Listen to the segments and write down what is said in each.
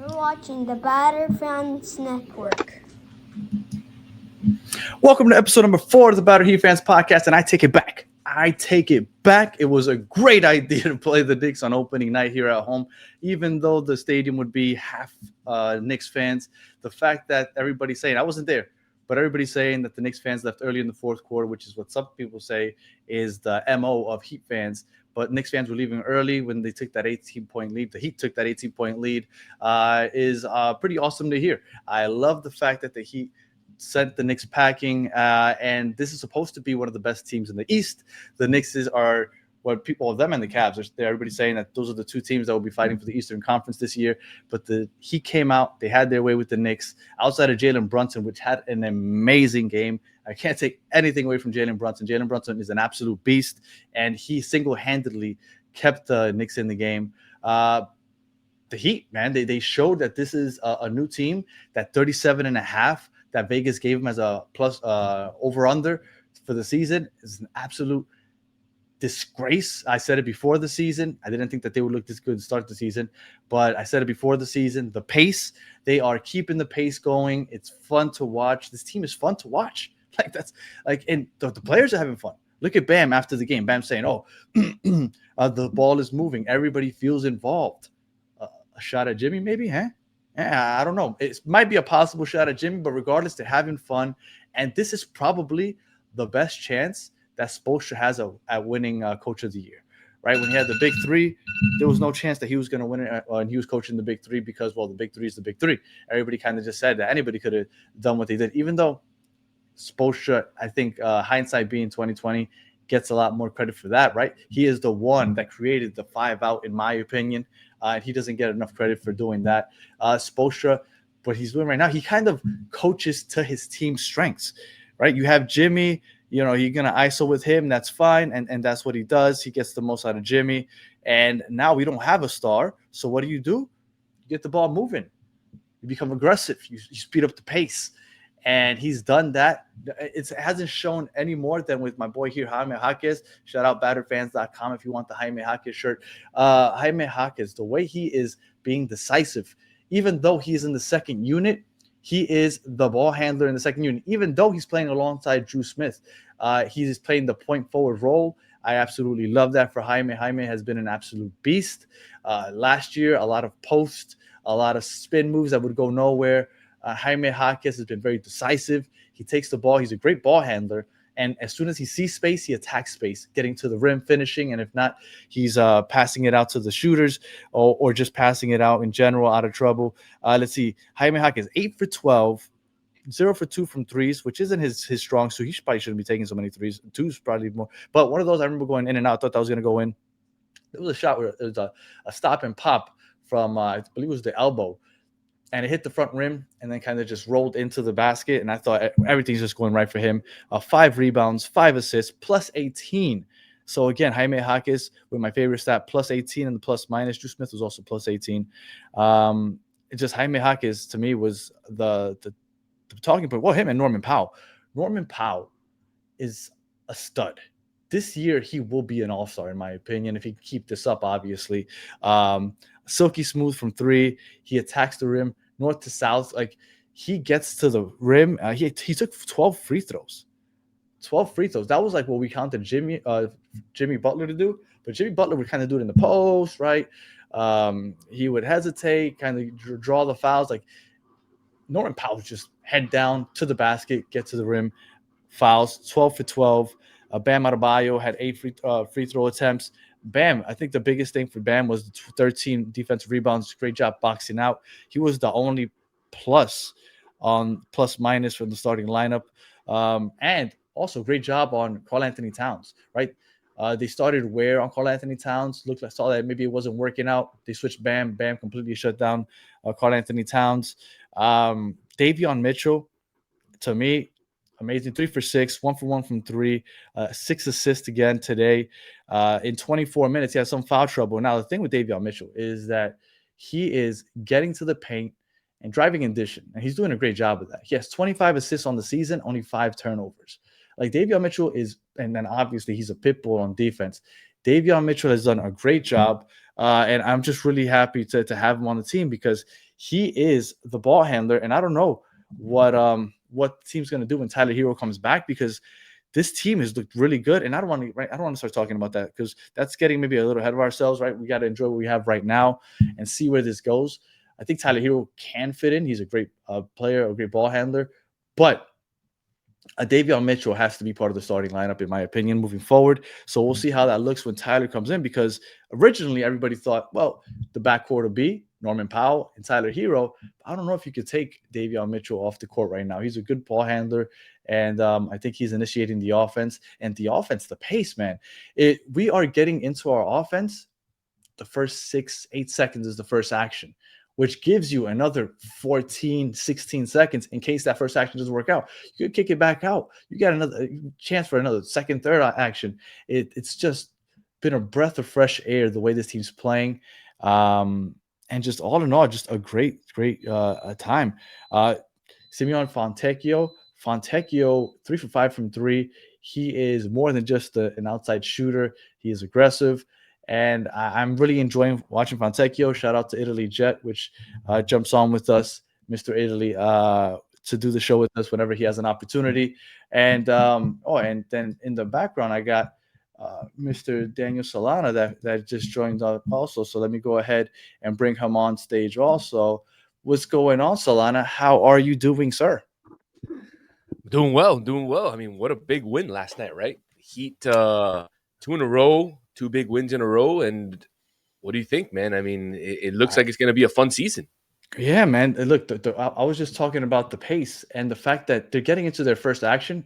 You're watching the Batter Fans Network. Welcome to episode number 4 of the Batter Heat Fans podcast, and I take it back. It was a great idea to play the Knicks on opening night here at home, even though the stadium would be half Knicks fans. The fact that everybody's saying, I wasn't there, but everybody's saying that the Knicks fans left early in the fourth quarter, which is what some people say is the MO of Heat fans. But Knicks fans were leaving early when they took that 18-point lead. The Heat took that 18-point lead. Is pretty awesome to hear. I love the fact that the Heat sent the Knicks packing, and this is supposed to be one of the best teams in the East. The Knicks are what people of them and the Cavs. Everybody's saying that those are the two teams that will be fighting for the Eastern Conference this year. But the Heat came out; they had their way with the Knicks. Outside of Jalen Brunson, which had an amazing game, I can't take anything away from Jalen Brunson. Jalen Brunson is an absolute beast, and he single-handedly kept the Knicks in the game. The Heat, man, they showed that this is a new team. That 37.5 that Vegas gave him as a plus over-under for the season is an absolute disgrace. I said it before the season. I didn't think that they would look this good to start the season, but I said it before the season. The pace, they are keeping the pace going. It's fun to watch. This team is fun to watch. And the players are having fun. Look at Bam after the game. Bam saying, "Oh, the ball is moving. Everybody feels involved." A shot at Jimmy, maybe, huh? Yeah, I don't know. It might be a possible shot at Jimmy, but regardless, they're having fun. And this is probably the best chance that Spoelstra has at winning Coach of the Year, right? When he had the big three, there was no chance that he was going to win it when he was coaching the big three because, well, the big three is the big three. Everybody kind of just said that anybody could have done what they did, even though Spoelstra, I think hindsight being 2020, gets a lot more credit for that, right? He is the one that created the 5-out, in my opinion. He doesn't get enough credit for doing that. Spoelstra, what he's doing right now, he kind of coaches to his team's strengths, right? You have Jimmy, you're going to ISO with him. That's fine. And that's what he does. He gets the most out of Jimmy. And now we don't have a star. So what do? You get the ball moving. You become aggressive. You speed up the pace. And he's done that. It hasn't shown any more than with my boy here, Jaime Jaquez. Shout out batterfans.com if you want the Jaime Jaquez shirt. Jaime Jaquez, the way he is being decisive, even though he's in the second unit, he is the ball handler in the second unit. Even though he's playing alongside Drew Smith, he's playing the point forward role. I absolutely love that for Jaime. Jaime has been an absolute beast. Last year, a lot of post, a lot of spin moves that would go nowhere. Jaime Jaquez has been very decisive. He takes the ball. He's a great ball handler. And as soon as he sees space, he attacks space, getting to the rim, finishing. And if not, he's passing it out to the shooters or just passing it out in general out of trouble. Let's see. Jaime Jaquez, 8 for 12, 0 for 2 from threes, which isn't his strong suit. He probably shouldn't be taking so many threes. 2's probably more. But one of those I remember going in and out. I thought that was going to go in. There was a shot where it was a stop and pop from, I believe it was the elbow. And it hit the front rim and then kind of just rolled into the basket. And I thought everything's just going right for him. 5 rebounds, 5 assists, plus 18. So, again, Jaime Jaquez with my favorite stat, plus 18 and the plus minus. Drew Smith was also plus 18. Jaime Jaquez, to me, was the talking point. Well, him and Norman Powell. Norman Powell is a stud. This year, he will be an all-star, in my opinion, if he can keep this up, obviously. Silky smooth from 3. He attacks the rim north to south. Like, he gets to the rim. He took 12 free throws. 12 free throws. That was like what we counted Jimmy Butler to do. But Jimmy Butler would kind of do it in the post, right? He would hesitate, kind of draw the fouls. Like, Norman Powell would just head down to the basket, get to the rim, fouls, 12 for 12. Bam Adebayo had 8 free throw attempts. Bam, I think the biggest thing for Bam was the 13 defensive rebounds. Great job boxing out. He was the only plus minus from the starting lineup. And also great job on Karl-Anthony Towns, right? They started Ware on Karl-Anthony Towns. Saw that maybe it wasn't working out. They switched Bam. Bam completely shut down Karl-Anthony Towns. Davion Mitchell, to me, amazing. 3 for 6, 1 for 1 from 3, 6 assists again today. In 24 minutes, he had some foul trouble. Now, the thing with Davion Mitchell is that he is getting to the paint and driving in addition, and he's doing a great job of that. He has 25 assists on the season, only 5 turnovers. Like, Davion Mitchell is, and then obviously he's a pit bull on defense. Davion Mitchell has done a great job, and I'm just really happy to have him on the team because he is the ball handler, and I don't know what team's going to do when Tyler Hero comes back, because this team has looked really good. And I don't want to, right, I don't want to start talking about that because that's getting maybe a little ahead of ourselves, right? We got to enjoy what we have right now and see where this goes. I think Tyler Hero can fit in. He's a great player, a great ball handler, but Davion Mitchell has to be part of the starting lineup, in my opinion, moving forward. So we'll see how that looks when Tyler comes in, because originally everybody thought, well, the backcourt would be Norman Powell and Tyler Hero. I don't know if you could take Davion Mitchell off the court right now. He's a good ball handler, and I think he's initiating the offense. And the offense, the pace, man. We are getting into our offense. The first 6-8 seconds is the first action, which gives you another 14, 16 seconds in case that first action doesn't work out. You could kick it back out. You got another chance for another second, third action. It's just been a breath of fresh air the way this team's playing. And just all in all, just a great time. Simeon Fontecchio, 3 for 5 from three. He is more than just an outside shooter. He is aggressive. And I'm really enjoying watching Fontecchio. Shout out to Italy Jet, which jumps on with us, Mr. Italy, to do the show with us whenever he has an opportunity. And and then in the background, I got Mr. Daniel Solana that just joined up also. So let me go ahead and bring him on stage also. What's going on, Solana? How are you doing, sir? Doing well, doing well. I mean, what a big win last night, right? Heat, 2 in a row, 2 big wins in a row. And what do you think, man? I mean, it looks like it's going to be a fun season. Yeah, man. Look, I was just talking about the pace and the fact that they're getting into their first action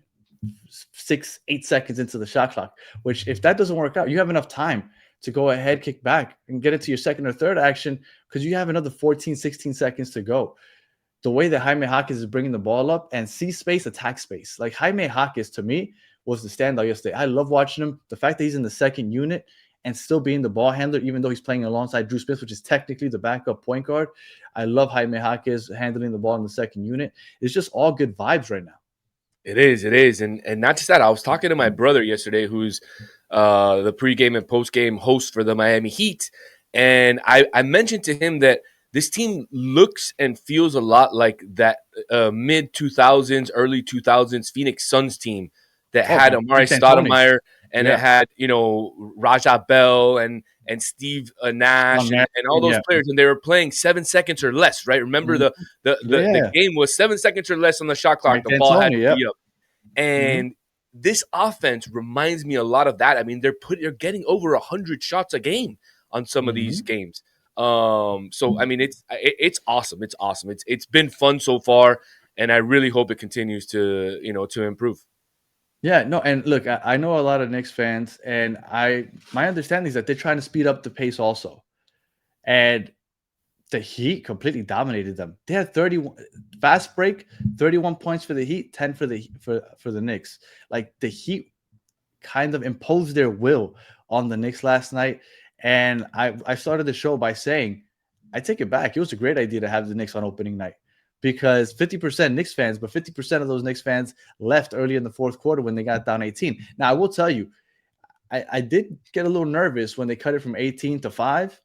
6-8 seconds into the shot clock, which if that doesn't work out, you have enough time to go ahead, kick back, and get into your second or third action because you have another 14, 16 seconds to go. The way that Jaime Jaquez is bringing the ball up and see space, attack space. Like Jaime Jaquez, to me, was the standout yesterday. I love watching him. The fact that he's in the second unit and still being the ball handler, even though he's playing alongside Drew Smith, which is technically the backup point guard. I love Jaime Jaquez handling the ball in the second unit. It's just all good vibes right now. It is. And not just that, I was talking to my brother yesterday, who's the pregame and postgame host for the Miami Heat. And I mentioned to him that this team looks and feels a lot like that mid 2000s, early 2000s Phoenix Suns team that had Amari Stoudemire and it had, Raja Bell and Steve Nash and all those players. And they were playing 7 seconds or less, right? Remember the game was 7 seconds or less on the shot clock. The ball had to be up. And this offense reminds me a lot of that. I mean, they're getting over 100 shots a game on some of these games. So I mean, it's awesome. It's awesome. It's been fun so far, and I really hope it continues to improve. Yeah, no, and look, I know a lot of Knicks fans, and my understanding is that they're trying to speed up the pace also, and the Heat completely dominated them. They had 31 fast break, 31 points for the Heat, 10 for the Knicks. Like the Heat kind of imposed their will on the Knicks last night. And I started the show by saying, I take it back. It was a great idea to have the Knicks on opening night because 50% Knicks fans, but 50% of those Knicks fans left early in the fourth quarter when they got down 18. Now, I will tell you, I did get a little nervous when they cut it from 18 to 5.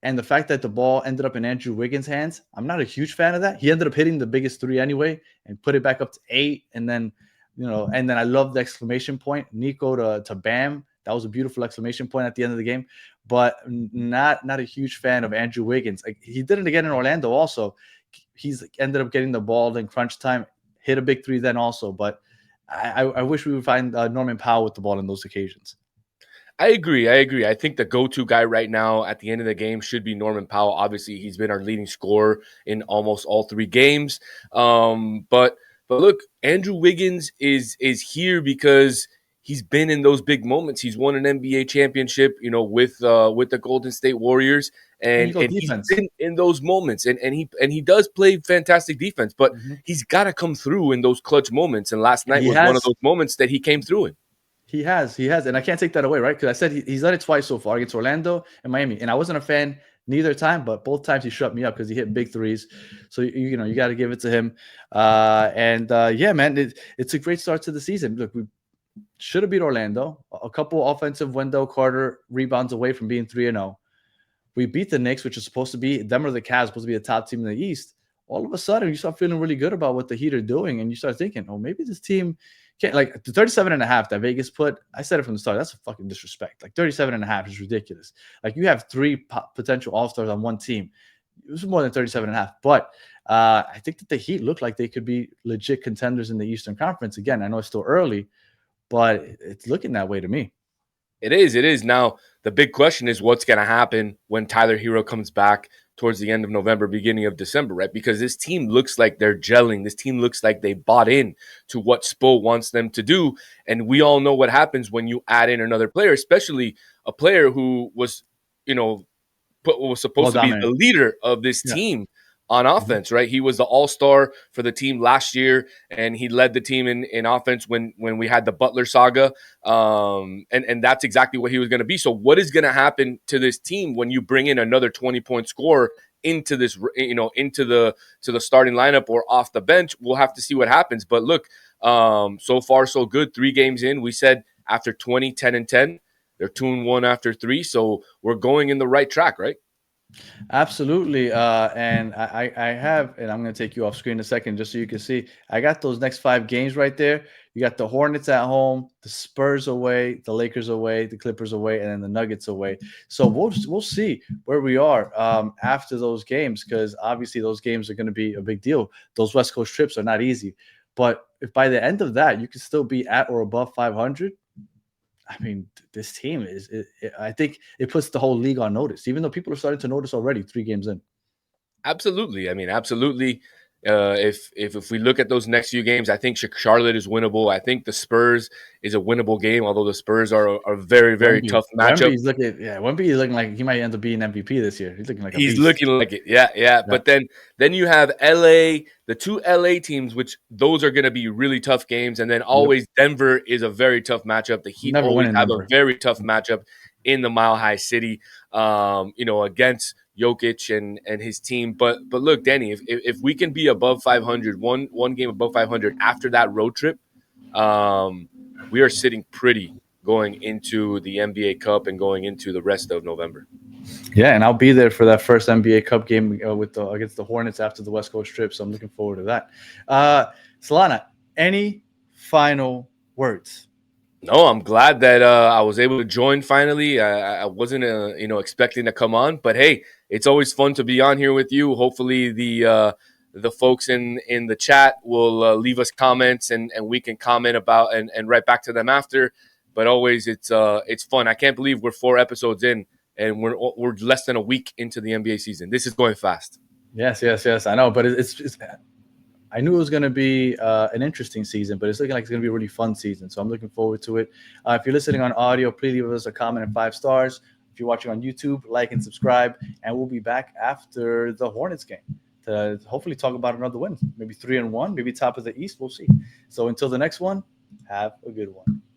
And the fact that the ball ended up in Andrew Wiggins' hands, I'm not a huge fan of that. He ended up hitting the biggest three anyway and put it back up to 8. And then, and then I love the exclamation point, Nico to Bam. That was a beautiful exclamation point at the end of the game. But not a huge fan of Andrew Wiggins. Like, he did it again in Orlando also. He's ended up getting the ball in crunch time, hit a big three then also. But I wish we would find Norman Powell with the ball in those occasions. I agree. I think the go-to guy right now at the end of the game should be Norman Powell. Obviously, he's been our leading scorer in almost all 3 games. But look, Andrew Wiggins is here because he's been in those big moments. He's won an NBA championship, with the Golden State Warriors, and he's been in those moments. And he does play fantastic defense, but he's got to come through in those clutch moments. And last night was one of those moments that he came through in. He has, and I can't take that away, right? Because I said he's done it twice so far against Orlando and Miami, and I wasn't a fan neither time, but both times he shut me up because he hit big threes. So you got to give it to him. Yeah, man, it's a great start to the season. Look, we should have beat Orlando. A couple offensive Wendell Carter rebounds away from being 3-0, we beat the Knicks, which is supposed to be them or the Cavs, supposed to be the top team in the East. All of a sudden, you start feeling really good about what the Heat are doing, and you start thinking, oh, maybe this team can't, like the 37.5 that Vegas put. I said it from the start. That's a fucking disrespect. Like 37.5 is ridiculous. Like you have three potential All-Stars on one team. It was more than 37.5, but I think that the Heat look like they could be legit contenders in the Eastern Conference. Again, I know it's still early, but it's looking that way to me. It is. It is. Now, the big question is what's going to happen when Tyler Hero comes back towards the end of November, beginning of December, right? Because this team looks like they're gelling. This team looks like they bought in to what Spo wants them to do. And we all know what happens when you add in another player, especially a player who was, was supposed to be the leader of this team on offense, right? He was the all-star for the team last year, and he led the team in offense when we had the Butler saga. And that's exactly what he was going to be. So what is going to happen to this team when you bring in another 20-point scorer into this, into the starting lineup or off the bench? We'll have to see what happens. But look, so far so good. 3 games in, we said after 20, 10-10, they're 2-1 after 3. So we're going in the right track, right? Absolutely. And I have, and I'm going to take you off screen in a second just so you can see. I got those next 5 games right there. You got the Hornets at home, the Spurs away, the Lakers away, the Clippers away, and then the Nuggets away. So we'll see where we are after those games, because obviously those games are going to be a big deal. Those West Coast trips are not easy. But if by the end of that you can still be at or above 500, I mean, this team I think it puts the whole league on notice, even though people are starting to notice already 3 games in. Absolutely. I mean, absolutely. If we look at those next few games, I think Charlotte is winnable. I think the Spurs is a winnable game, although the Spurs are a very, very tough matchup. Wemby is looking like he might end up being MVP this year. He's looking like a beast. Looking like it. Yeah. But then you have LA, the 2 LA teams, which those are going to be really tough games. And then always Denver is a very tough matchup. The Heat always have a very tough matchup in the Mile High City, against Jokic and his team. But look, Danny, if we can be above 500, one game above 500 after that road trip, we are sitting pretty going into the NBA Cup and going into the rest of November. Yeah, and I'll be there for that first NBA Cup game against the Hornets after the West Coast trip, so I'm looking forward to that. Solana, any final words? No, I'm glad that I was able to join finally. I wasn't, expecting to come on, but hey, it's always fun to be on here with you. Hopefully, the folks in the chat will leave us comments and we can comment about and write back to them after. But always, it's fun. I can't believe we're 4 episodes in and we're less than a week into the NBA season. This is going fast. Yes. I know, but it's I knew it was going to be an interesting season, but it's looking like it's going to be a really fun season. So I'm looking forward to it. If you're listening on audio, please leave us a comment and 5 stars. If you're watching on YouTube, like and subscribe. And we'll be back after the Hornets game to hopefully talk about another win. Maybe 3-1, maybe top of the East. We'll see. So until the next one, have a good one.